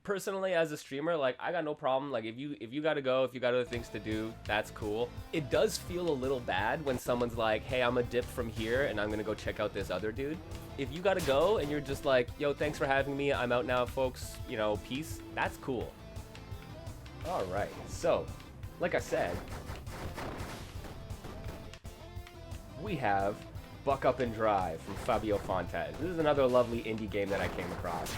personally, as a streamer, like, I got no problem. Like, if you gotta go, if you got other things to do, that's cool. It does feel a little bad when someone's like, hey, I'm a dip from here and I'm gonna go check out this other dude. If you gotta go and you're just like, yo, thanks for having me, I'm out now, folks, you know, peace, that's cool. All right, so, like I said, we have Buck Up and Drive from Fabio Fontes. This is another lovely indie game that I came across.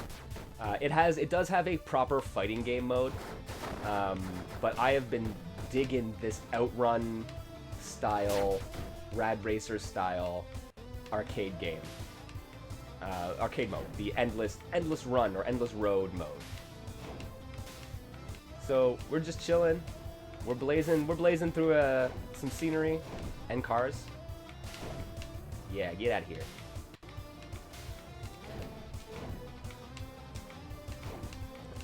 It does have a proper fighting game mode, but I have been digging this Outrun style, Rad Racer style arcade game. Arcade mode, the endless run or endless road mode. So we're just chilling. We're blazing through some scenery and cars. Yeah, get out of here.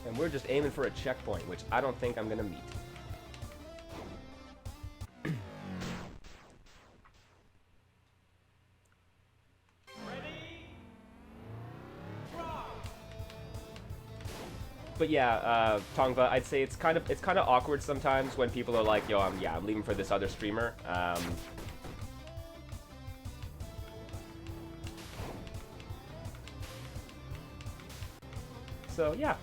And we're just aiming for a checkpoint, which I don't think I'm gonna meet. But yeah, Tongva, I'd say it's kind of awkward sometimes when people are like, "Yo, I'm leaving for this other streamer." So yeah,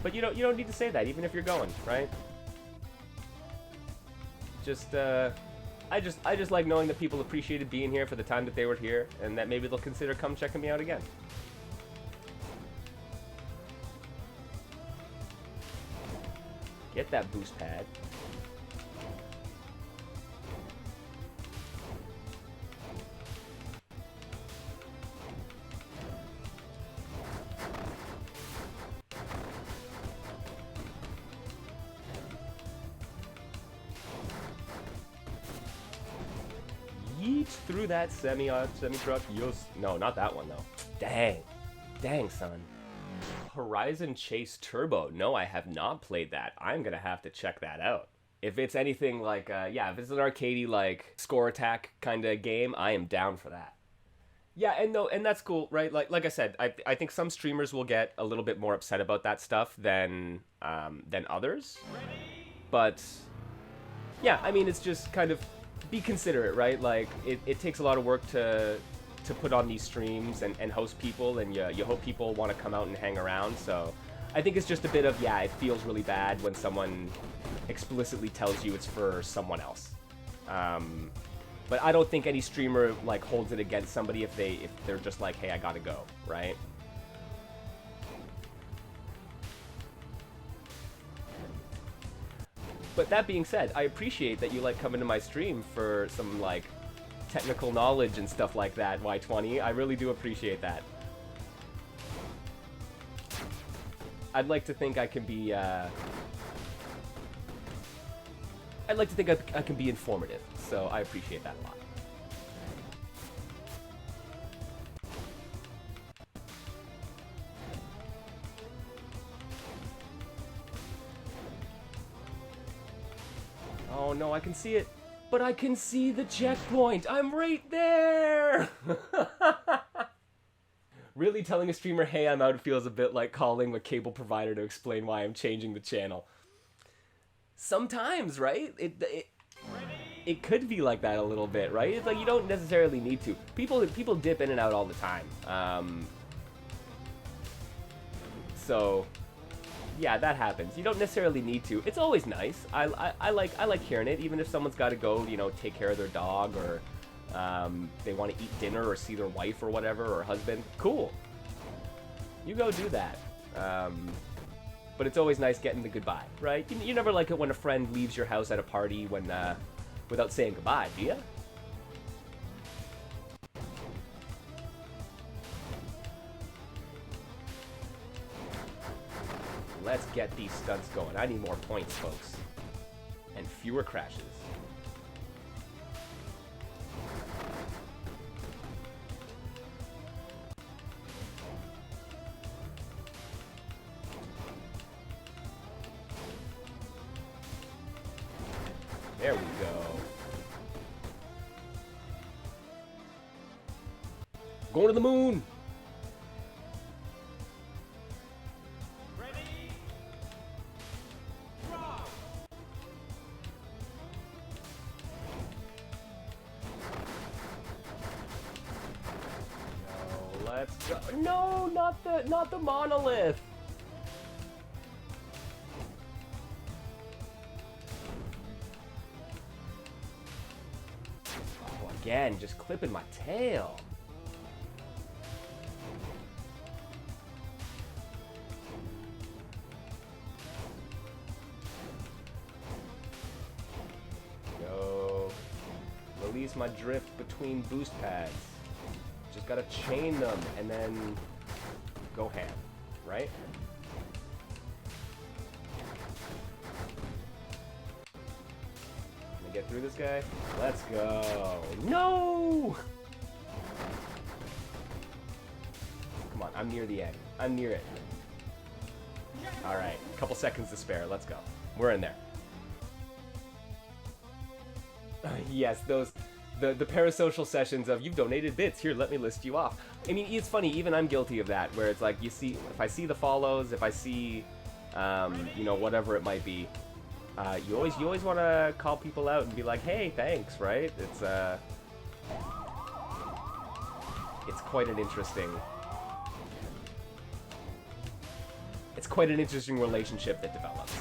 but you don't need to say that even if you're going, right? I just like knowing that people appreciated being here for the time that they were here, and that maybe they'll consider come checking me out again. Get that boost pad. Yeet through that semi-truck. No, not that one though. Dang, son. Horizon Chase Turbo. No, I have not played that. I'm gonna have to check that out. If it's anything like, if it's an arcadey like score attack kind of game, I am down for that. Yeah, and that's cool, right? Like I said, I think some streamers will get a little bit more upset about that stuff than others. But yeah, I mean, it's just kind of be considerate, right? Like it takes a lot of work to put on these streams and host people, and you hope people want to come out and hang around. So I think it's just a bit of, it feels really bad when someone explicitly tells you it's for someone else. But I don't think any streamer like holds it against somebody if they're just like, hey, I gotta go, right? But that being said, I appreciate that you like coming to my stream for some like technical knowledge and stuff like that, Y20. I really do appreciate that. I'd like to think I can be, I'd like to think I can be informative, so I appreciate that a lot. Oh no, I can see it. But I can see the checkpoint. I'm right there. Really telling a streamer, hey, I'm out, feels a bit like calling a cable provider to explain why I'm changing the channel. Sometimes, right? It could be like that a little bit, right? It's like you don't necessarily need to. People dip in and out all the time. So yeah, that happens. You don't necessarily need to. It's always nice. I like hearing it, even if someone's got to go, take care of their dog, or they want to eat dinner or see their wife or whatever, or husband. Cool. You go do that. But it's always nice getting the goodbye, right? You never like it when a friend leaves your house at a party without saying goodbye, do you? Let's get these stunts going. I need more points, folks. And fewer crashes. There we go. Going to the moon! Let's go. No, not the monolith. Oh, again, just clipping my tail. Go. Release my drift between boost pads. Just gotta chain them and then go ham, right? Can I get through this guy? Let's go. No! Come on, I'm near the end. I'm near it. Alright, a couple seconds to spare. Let's go. We're in there. Yes, those... The parasocial sessions of, you've donated bits, here, let me list you off. I mean, it's funny, even I'm guilty of that, where it's like, you see, if I see the follows, if I see, you know, whatever it might be, you always want to call people out and be like, hey, thanks, right? It's quite an interesting... It's quite an interesting relationship that develops.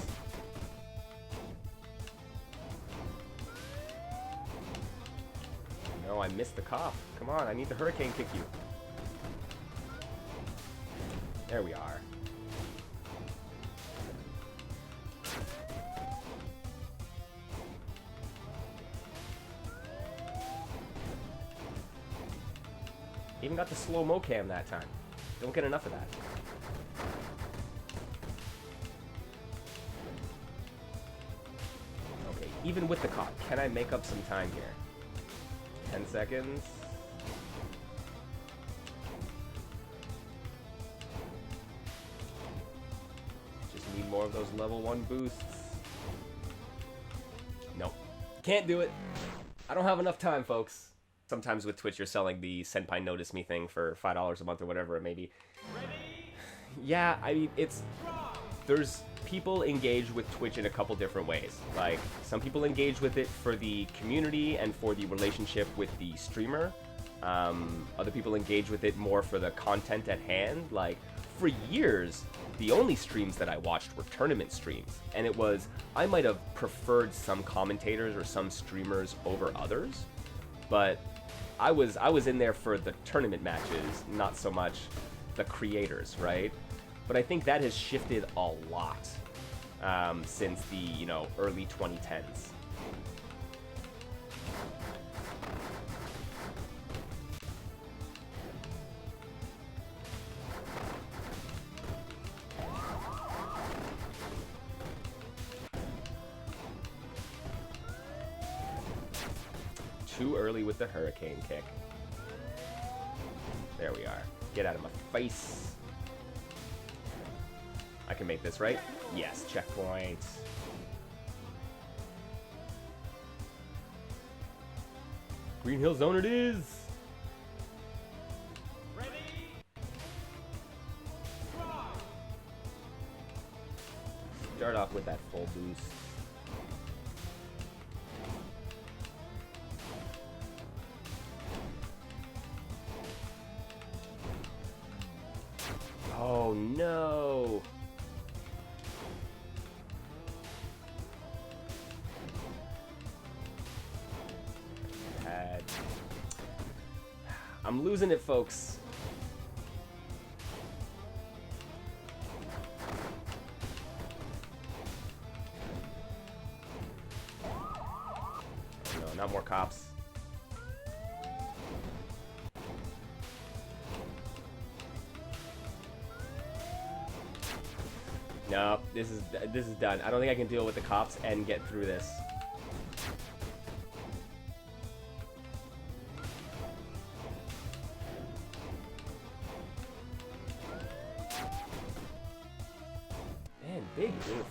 No, I missed the cop. Come on, I need the hurricane kick you. There we are. Even got the slow-mo cam that time. Don't get enough of that. Okay, even with the cop, can I make up some time here? 10 seconds. Just need more of those level 1 boosts. Nope. Can't do it. I don't have enough time, folks. Sometimes with Twitch, you're selling the Senpai Notice Me thing for $5 a month or whatever it may be. Yeah, I mean, there's people engage with Twitch in a couple different ways. Like, some people engage with it for the community and for the relationship with the streamer. Other people engage with it more for the content at hand. Like, for years, the only streams that I watched were tournament streams. And it was, I might have preferred some commentators or some streamers over others, but I was in there for the tournament matches, not so much the creators, right? But I think that has shifted a lot since the, you know, early 2010s. Too early with the hurricane kick. There we are. Get out of my face. I can make this, right? Yes, checkpoint. Green Hill Zone it is! Ready? Start off with that full boost. Oh no! I'm losing it, folks. No, not more cops. No, this is done. I don't think I can deal with the cops and get through this. Big oof.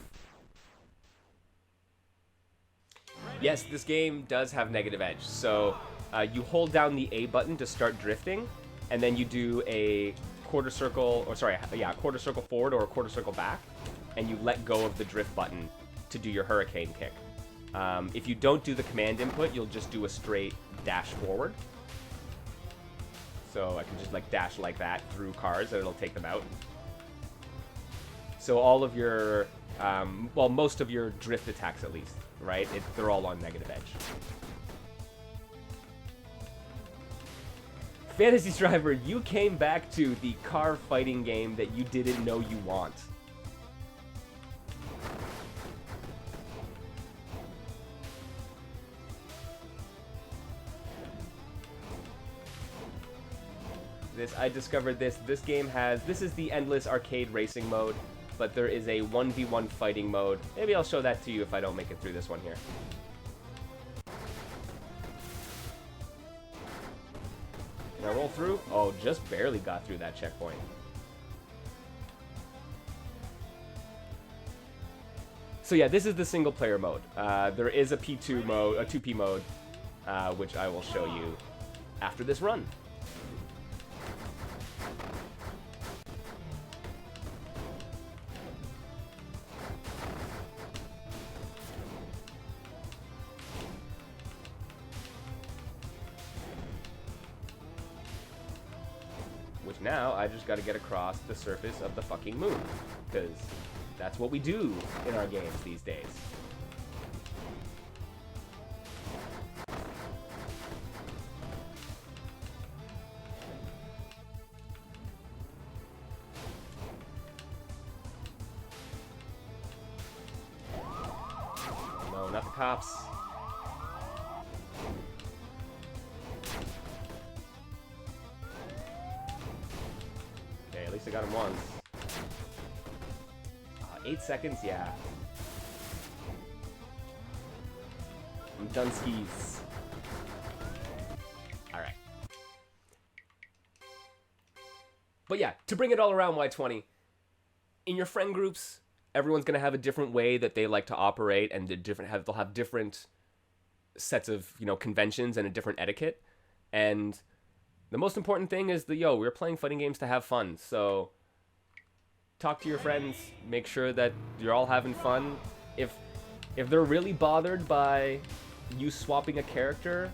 Yes, this game does have negative edge. So you hold down the A button to start drifting, and then you do a quarter circle, or sorry, yeah, a quarter circle forward or a quarter circle back, and you let go of the drift button to do your hurricane kick. If you don't do the command input, you'll just do a straight dash forward. So I can just like dash like that through cars and it'll take them out. So all of your, well, most of your drift attacks at least, right? They're all on negative edge. Fantasy Striver, you came back to the car fighting game that you didn't know you want. I discovered this. This game has, this is the endless arcade racing mode, but there is a 1v1 fighting mode. Maybe I'll show that to you if I don't make it through this one here. Can I roll through? Oh, just barely got through that checkpoint. So yeah, this is the single player mode. There is a P2 mode, a 2P mode, which I will show you after this run. Now, I just gotta get across the surface of the fucking moon, because that's what we do in our games these days. No, not the cops. At least I got him once. 8 seconds, yeah. I'm done skis. Alright. But yeah, to bring it all around, Y20, in your friend groups, everyone's going to have a different way that they like to operate, and they'll have different sets of, you know, conventions and a different etiquette. And the most important thing is that, we're playing fighting games to have fun. So talk to your friends, make sure that you're all having fun. If they're really bothered by you swapping a character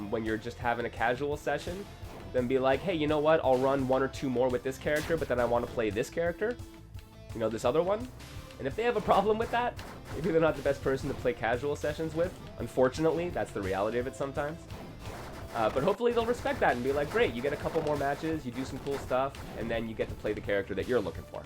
when you're just having a casual session, then be like, hey, you know what? I'll run 1 or 2 more with this character, but then I want to play this character, you know, this other one. And if they have a problem with that, maybe they're not the best person to play casual sessions with. Unfortunately, that's the reality of it sometimes. But hopefully they'll respect that and be like, great, you get a couple more matches, you do some cool stuff, and then you get to play the character that you're looking for.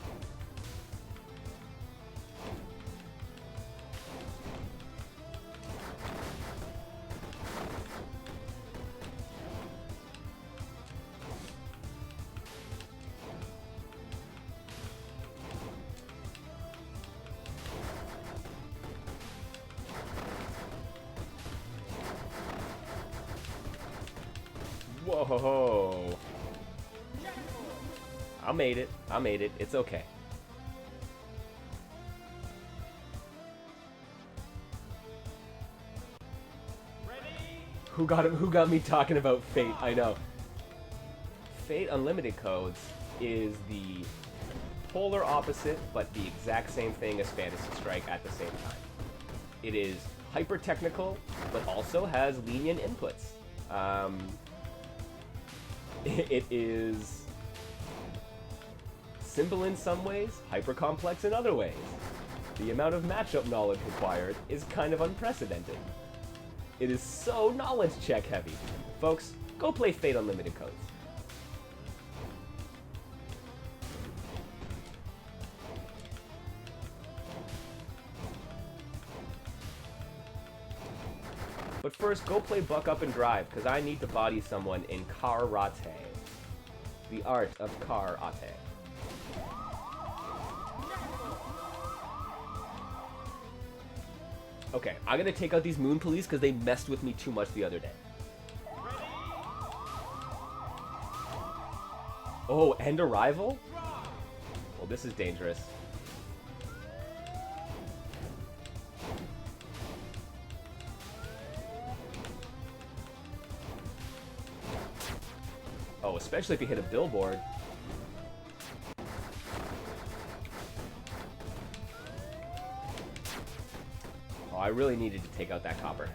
Whoa. I made it. It's okay. Ready? Who got me talking about Fate? I know. Fate Unlimited Codes is the polar opposite, but the exact same thing as Fantasy Strike at the same time. It is hyper technical, but also has lenient inputs. It is simple in some ways, hyper complex in other ways. The amount of matchup knowledge required is kind of unprecedented. It is so knowledge check heavy. Folks, go play Fate Unlimited Codes. But first, go play Buck Up and Drive, because I need to body someone in Karate. The art of Karate. Okay, I'm gonna take out these Moon Police because they messed with me too much the other day. Oh, and Arrival? Well, this is dangerous. Oh, especially if you hit a billboard. Oh, I really needed to take out that copper.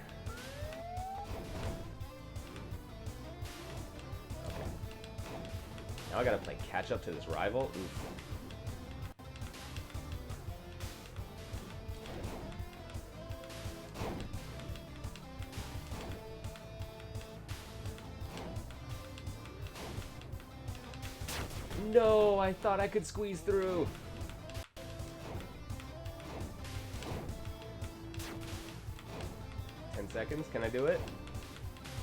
Okay. Now I gotta play catch up to this rival. Oof. No, I thought I could squeeze through. Seconds. Can I do it?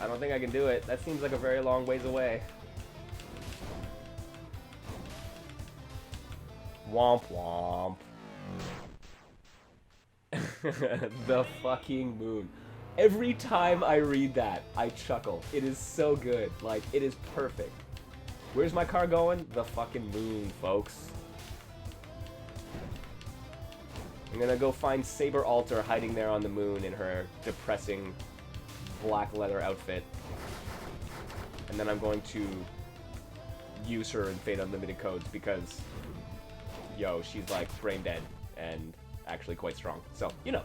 I don't think I can do it. That seems like a very long ways away. Womp womp. The fucking moon. Every time I read that, I chuckle. It is so good. Like, it is perfect. Where's my car going? The fucking moon, folks. I'm gonna go find Saber Alter hiding there on the moon in her depressing black leather outfit. And then I'm going to use her in Fate Unlimited codes because, yo, she's like brain dead and actually quite strong. So, you know.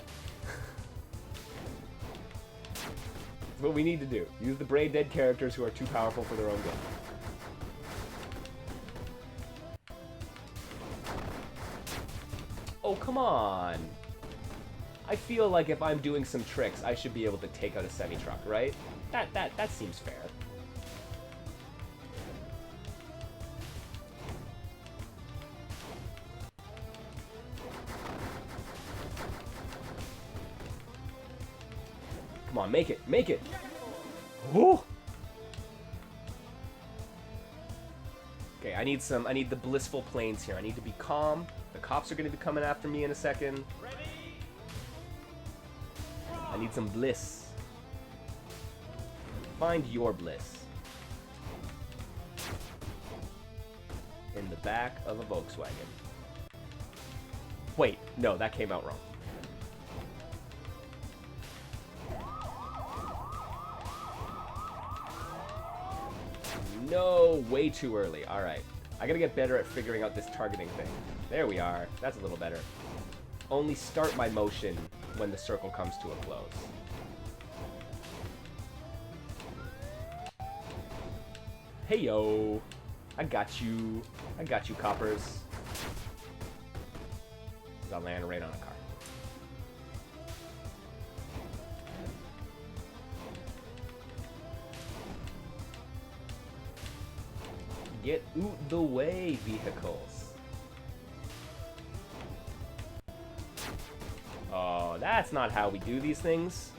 That's what we need to do. Use the brain dead characters who are too powerful for their own good. Oh, come on. I feel like if I'm doing some tricks, I should be able to take out a semi-truck, right? That seems fair. Come on, make it, make it. Woo! Okay, I need the blissful planes here. I need to be calm. The cops are going to be coming after me in a second. I need some bliss. Find your bliss. In the back of a Volkswagen. Wait, no, that came out wrong. No, way too early. Alright. I gotta get better at figuring out this targeting thing. There we are. That's a little better. Only start my motion when the circle comes to a close. Hey yo! I got you. I got you, coppers. I'll land right on a car. Get out the way, vehicles. Oh, that's not how we do these things.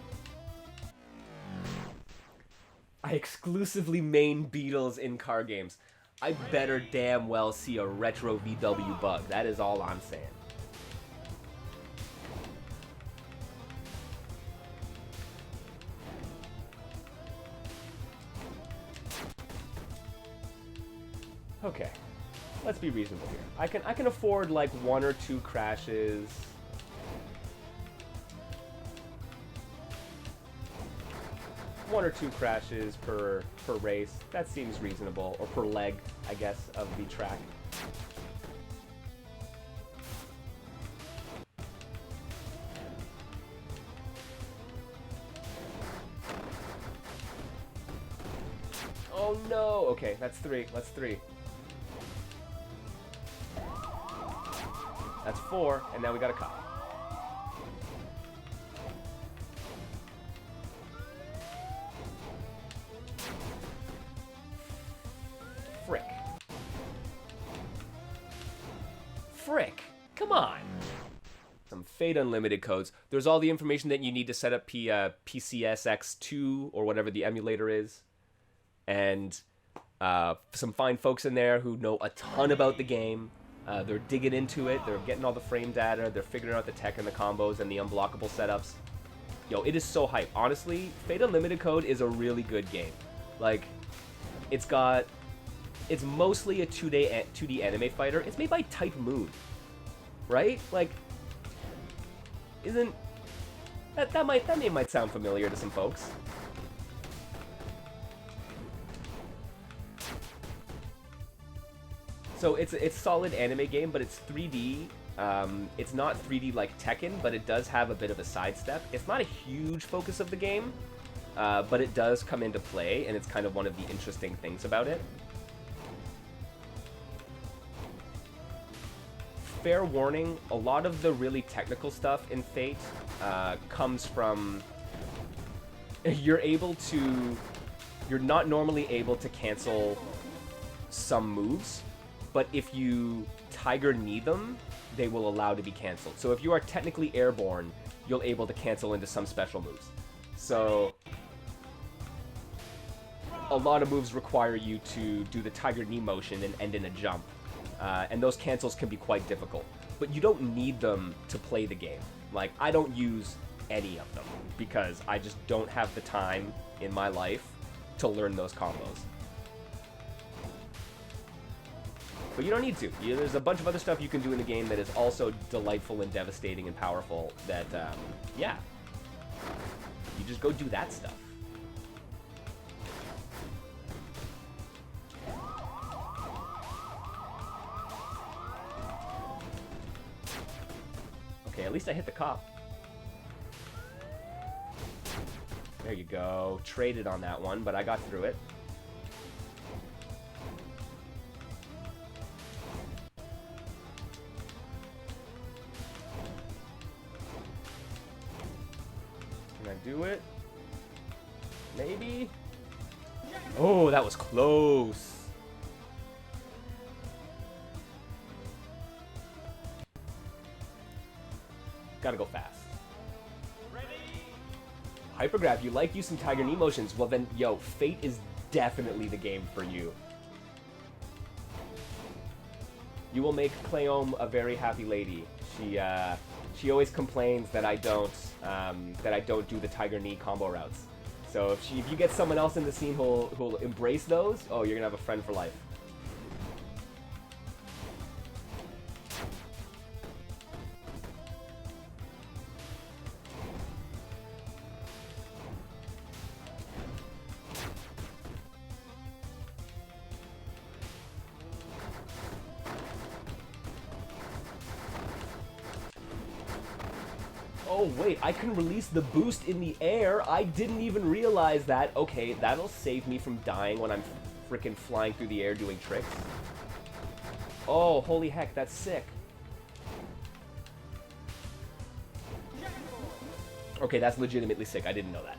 I exclusively main Beetles in car games. I better damn well see a retro VW bug. That is all I'm saying. Okay, let's be reasonable here. I can afford like 1 or 2 crashes. One or two crashes per race. That seems reasonable, or per leg, I guess, of the track. Oh no! Okay, that's 3. That's 3. That's 4, and now we got a cop. Frick. Frick! Come on! Some Fate Unlimited codes. There's all the information that you need to set up PCSX2, or whatever the emulator is. And some fine folks in there who know a ton about the game. They're digging into it, they're getting all the frame data, they're figuring out the tech and the combos and the unblockable setups. Yo, it is so hype. Honestly, Fate Unlimited Code is a really good game. Like, it's mostly a 2D anime fighter. It's made by Type Moon, right? Like, isn't... That name might sound familiar to some folks. So it's a solid anime game, but it's 3D. It's not 3D like Tekken, but it does have a bit of a sidestep. It's not a huge focus of the game, but it does come into play, and it's kind of one of the interesting things about it. fair warning, a lot of the really technical stuff in Fate comes from... You're not normally able to cancel some moves, but if you Tiger Knee them, they will allow to be canceled. So if you are technically airborne, you'll able to cancel into some special moves. So a lot of moves require you to do the Tiger Knee motion and end in a jump. And those cancels can be quite difficult. But you don't need them to play the game. Like, I don't use any of them because I just don't have the time in my life to learn those combos. But you don't need to. There's a bunch of other stuff you can do in the game that is also delightful and devastating and powerful that, yeah. You just go do that stuff. Okay, at least I hit the cop. There you go. Traded on that one, but I got through it. Can I do it? Maybe? Oh, that was close. Gotta go fast. Hypergraph, you like using Tiger Knee motions? Well then, yo, Fate is definitely the game for you. You will make Cleome a very happy lady. She always complains that I don't do the Tiger Knee combo routes. So if you get someone else in the scene who'll embrace those, oh, you're gonna have a friend for life. Oh wait, I can release the boost in the air. I didn't even realize that. Okay, that'll save me from dying when I'm freaking flying through the air doing tricks. Oh, holy heck, that's sick. Okay, that's legitimately sick. I didn't know that.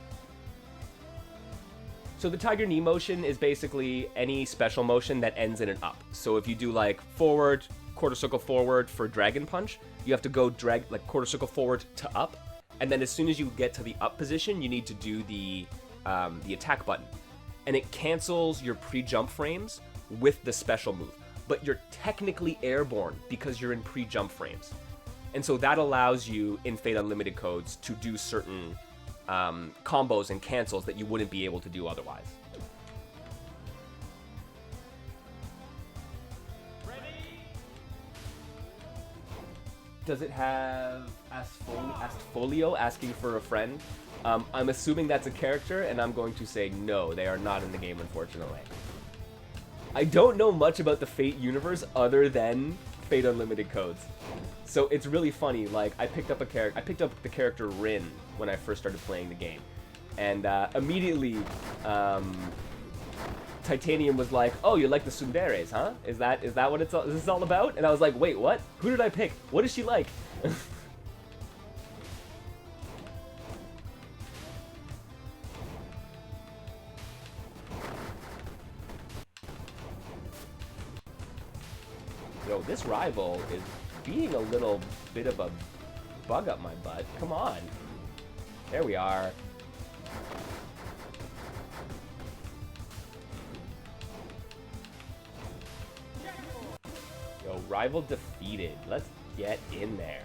So the Tiger Knee motion is basically any special motion that ends in an up. So if you do like forward, quarter circle forward for Dragon Punch, you have to go drag like quarter circle forward to up, and then as soon as you get to the up position, you need to do the attack button, and it cancels your pre-jump frames with the special move. But you're technically airborne because you're in pre-jump frames, and so that allows you in Fate Unlimited codes to do certain combos and cancels that you wouldn't be able to do otherwise. Does it have Astfolio asking for a friend? I'm assuming that's a character, and I'm going to say no, they are not in the game, unfortunately. I don't know much about the Fate universe other than Fate Unlimited codes. So it's really funny, like, I picked up the character Rin when I first started playing the game. And immediately, Titanium was like, oh, you like the Tsunderes, huh? Is that what is this all about? And I was like, wait, what? Who did I pick? What is she like? Yo, this rival is being a little bit of a bug up my butt. Come on. There we are. Yo, rival defeated. Let's get in there.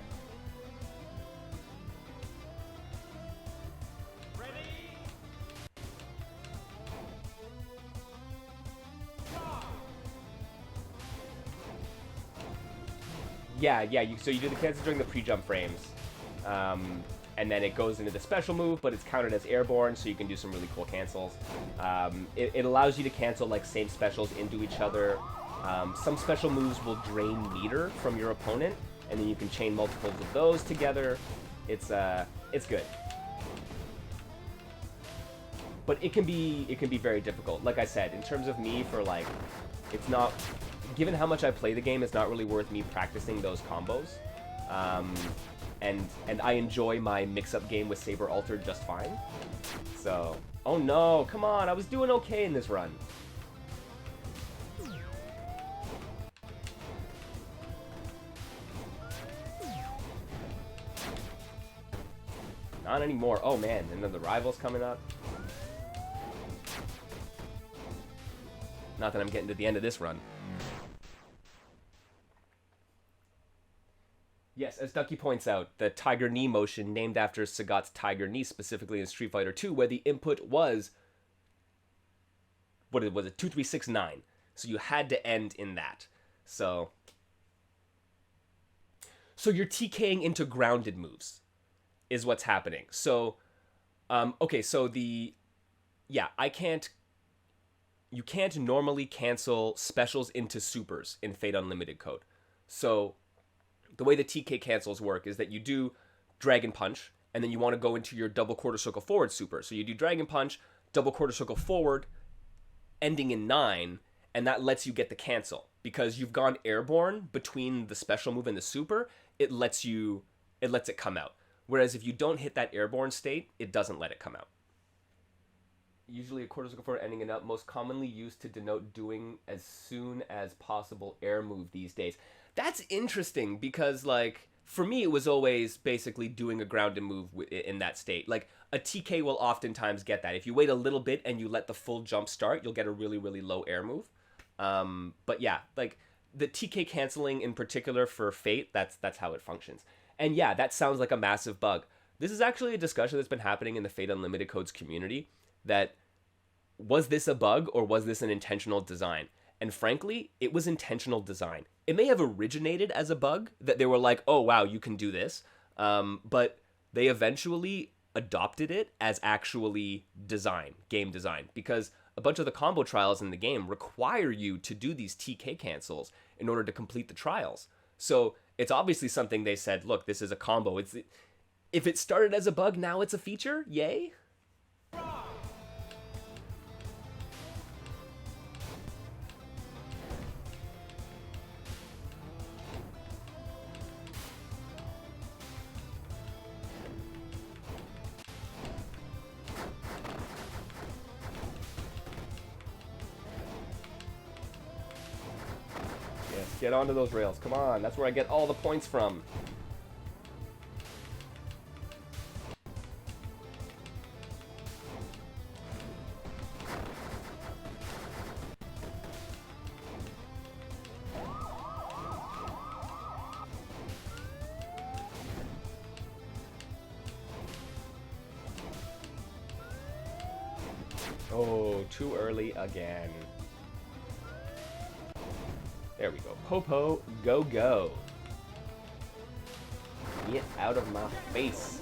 Yeah, so you do the cancel during the pre-jump frames. And then it goes into the special move, but it's counted as airborne, so you can do some really cool cancels. It allows you to cancel like same specials into each other. Some special moves will drain meter from your opponent, and then you can chain multiples of those together. It's good. But it can be very difficult. Like I said, in terms of me, for like, it's not given how much I play the game, it's not really worth me practicing those combos. And I enjoy my mix-up game with Saber Altered just fine. So, oh no, come on, I was doing okay in this run. Not anymore. Oh man, and then the rival's coming up. Not that I'm getting to the end of this run. Yes, as Ducky points out, the Tiger Knee motion named after Sagat's Tiger Knee, specifically in Street Fighter 2, where the input was, what was it, 2369. So you had to end in that. So you're TKing into grounded moves, is what's happening. So, okay, so you can't normally cancel specials into supers in Fate Unlimited code. So the way the TK cancels work is that you do Dragon Punch, and then you want to go into your double quarter circle forward super. So you do Dragon Punch, double quarter circle forward, ending in 9, and that lets you get the cancel. Because you've gone airborne between the special move and the super, it lets it come out. Whereas if you don't hit that airborne state, it doesn't let it come out. Usually a quarter circle forward ending in up, most commonly used to denote doing as soon as possible air move these days. That's interesting because, like, for me, it was always basically doing a grounded move in that state. Like, a TK will oftentimes get that. If you wait a little bit and you let the full jump start, you'll get a really, really low air move. But yeah, like, the TK canceling in particular for Fate, that's how it functions. And yeah, that sounds like a massive bug. This is actually a discussion that's been happening in the Fate Unlimited Codes community, that was this a bug or was this an intentional design? And frankly, it was intentional design. It may have originated as a bug that they were like, oh, wow, you can do this. But they eventually adopted it as actually game design, because a bunch of the combo trials in the game require you to do these TK cancels in order to complete the trials. So it's obviously something they said, look, this is a combo. If it started as a bug, now it's a feature. Yay. Get onto those rails. Come on. That's where I get all the points from. Oh, too early again. There we go. Popo, go, go. Get out of my face.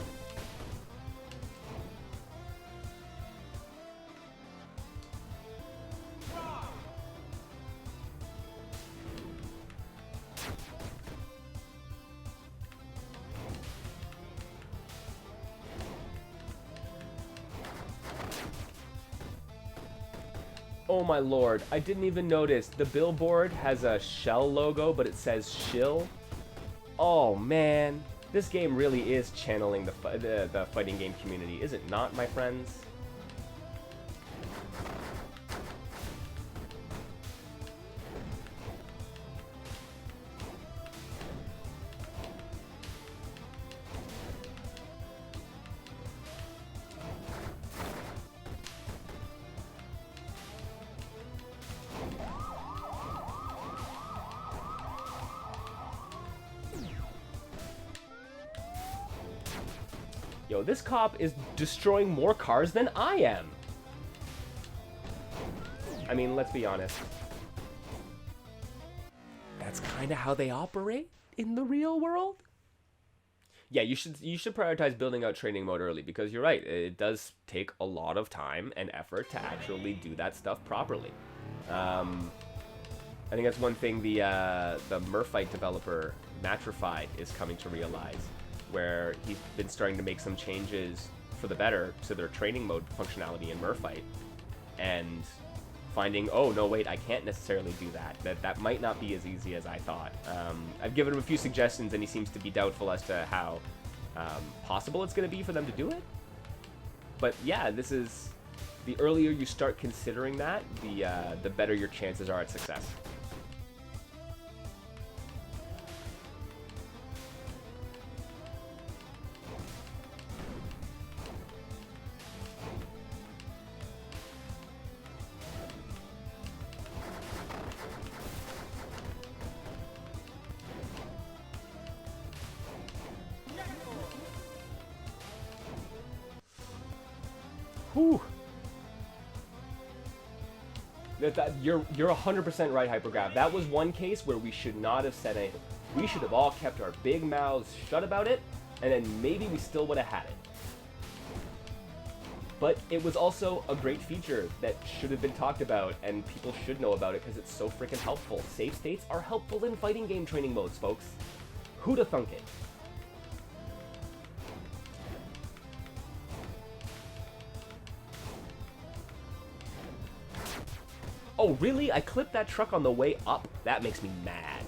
Oh my lord, I didn't even notice. The billboard has a shell logo, but it says shill. Oh man, this game really is channeling the fighting game community, is it not, my friends? Yo, this cop is destroying more cars than I am. I mean, let's be honest. That's kind of how they operate in the real world. Yeah, you should prioritize building out training mode early, because you're right. It does take a lot of time and effort to actually do that stuff properly. I think that's one thing the Murphite developer Matrified is coming to realize, where he's been starting to make some changes for the better to their training mode functionality in Murphite. And finding, oh, no, wait, I can't necessarily do that. That might not be as easy as I thought. I've given him a few suggestions, and he seems to be doubtful as to how possible it's going to be for them to do it. But yeah, this is... The earlier you start considering that, the better your chances are at success. Whew. You're 100% right, Hypergraph. That was one case where we should not have said anything. We should have all kept our big mouths shut about it, and then maybe we still would have had it. But it was also a great feature that should have been talked about, and people should know about it because it's so freaking helpful. Save states are helpful in fighting game training modes, folks. Who'da thunk it? Oh, really? I clipped that truck on the way up? That makes me mad.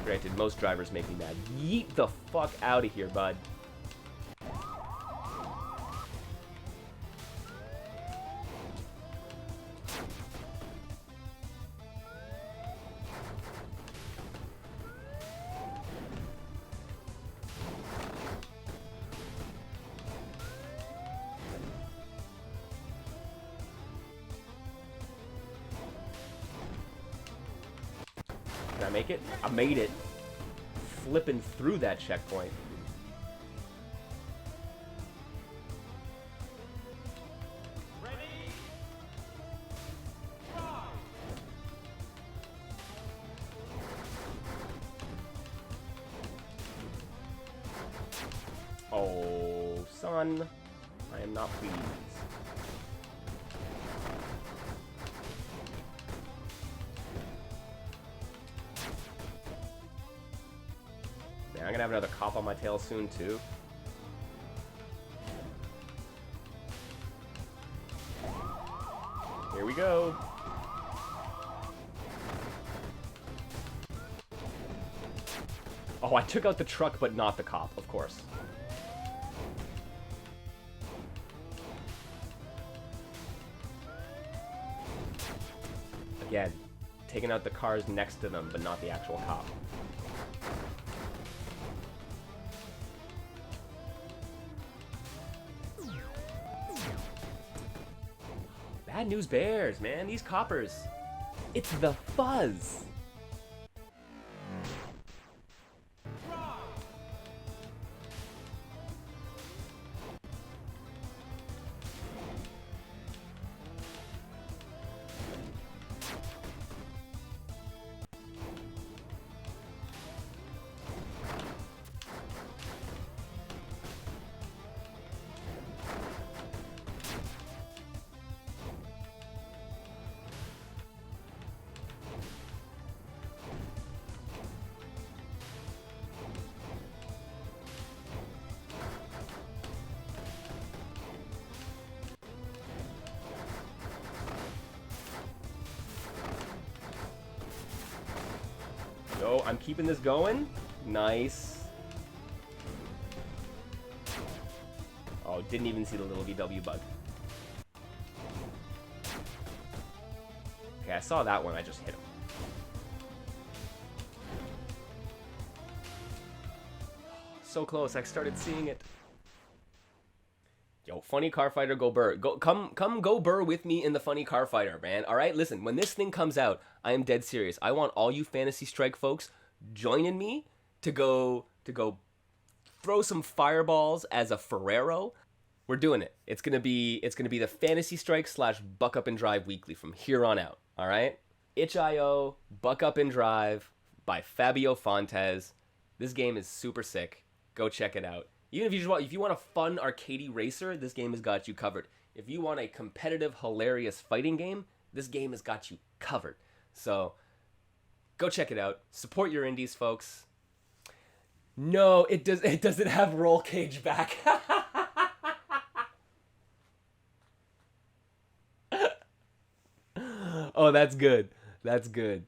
Granted, most drivers make me mad. Yeet the fuck out of here, bud. Can I make it? I made it. Flipping through that checkpoint. Ready? Drive. Oh, son. I am not pleased. Man, I'm gonna have another cop on my tail soon, too. Here we go. Oh, I took out the truck, but not the cop, of course. Again, taking out the cars next to them, but not the actual cop. Bad news bears, man. These coppers. It's the fuzz. Yo, I'm keeping this going. Nice. Oh, didn't even see the little VW bug. Okay, I saw that one. I just hit him. So close. I started seeing it. Yo, funny car fighter, go burr. Come go burr with me in the funny car fighter, man. All right, listen. When this thing comes out, I am dead serious. I want all you Fantasy Strike folks joining me to go throw some fireballs as a Ferrero. We're doing it. It's gonna be the Fantasy Strike / Buck Up and Drive weekly from here on out. All right. itch.io Buck Up and Drive by Fabio Fontes. This game is super sick. Go check it out. Even if you want a fun arcadey racer, this game has got you covered. If you want a competitive, hilarious fighting game, this game has got you covered. So, go check it out. Support your indies, folks. No, it doesn't have roll cage back. Oh, that's good. That's good.